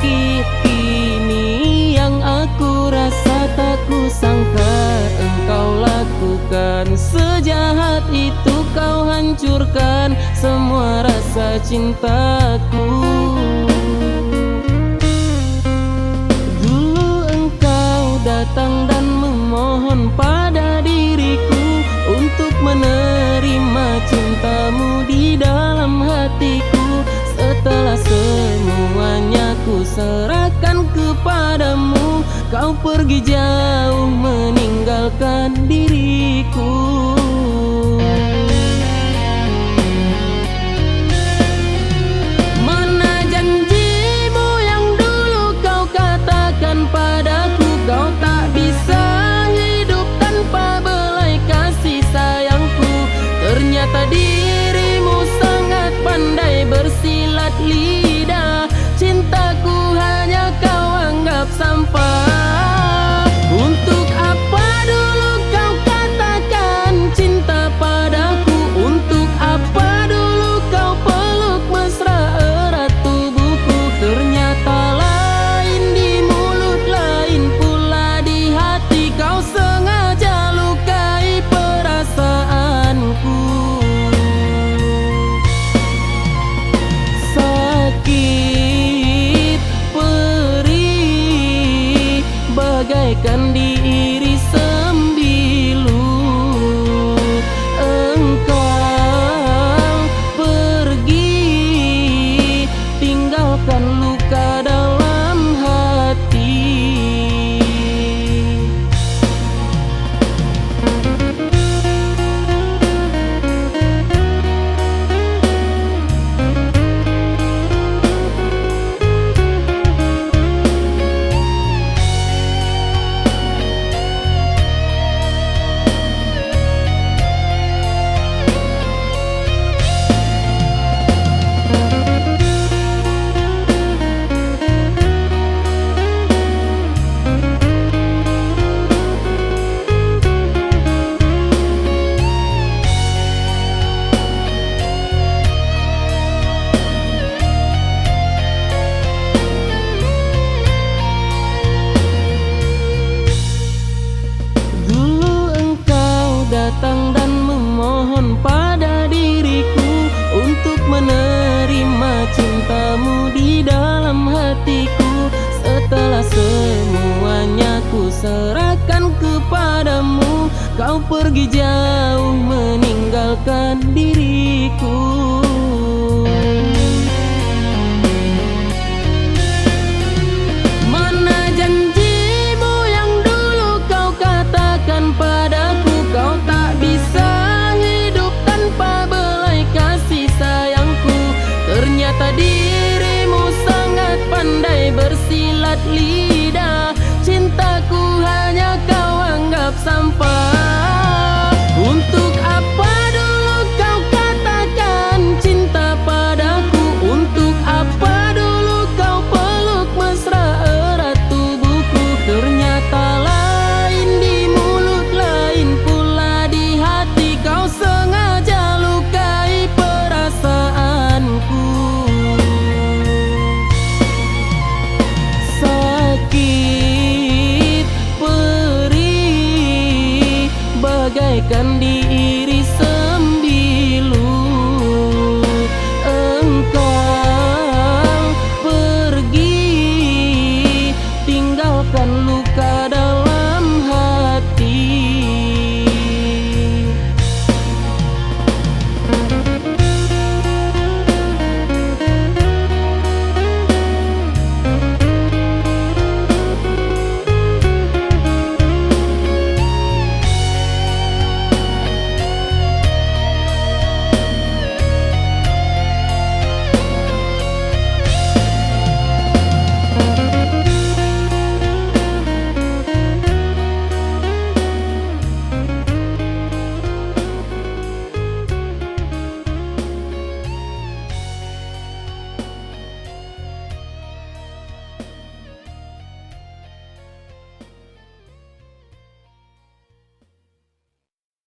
sakit ini yang aku rasa tak kusangka engkau lakukan. Sejahat itu kau hancurkan semua rasa cintaku. Dulu engkau datang dan memohon pada diriku untuk menerima cintamu di dalam hatiku. Setelah semuanya ku serahkan kepadamu, kau pergi jauh meninggalkan diriku. Mana janjimu yang dulu kau katakan padaku, kau tak bisa hidup tanpa belai kasih sayangku. Ternyata dirimu sangat pandai bersilat lidah, cintaku hanya kau anggap sampah. Untuk apa dulu kau katakan cinta padaku? Untuk apa dulu kau peluk mesra erat tubuhku? Ternyata lain di mulut, lain pula di hati. Kau sengaja lukai perasaanku. Sakit perih bagaikan diiris sembilu. Engkau pergi tinggalkan luka dalam hati. Datang dan memohon pada diriku untuk menerima cintamu di dalam hatiku. Setelah semuanya ku serahkan kepadamu, kau pergi jauh meninggalkan diriku. Mana janjimu yang dulu kau katakan padaku, kau tak bisa hidup tanpa belai kasih sayangku. Ternyata dirimu sangat pandai bersilat lidah,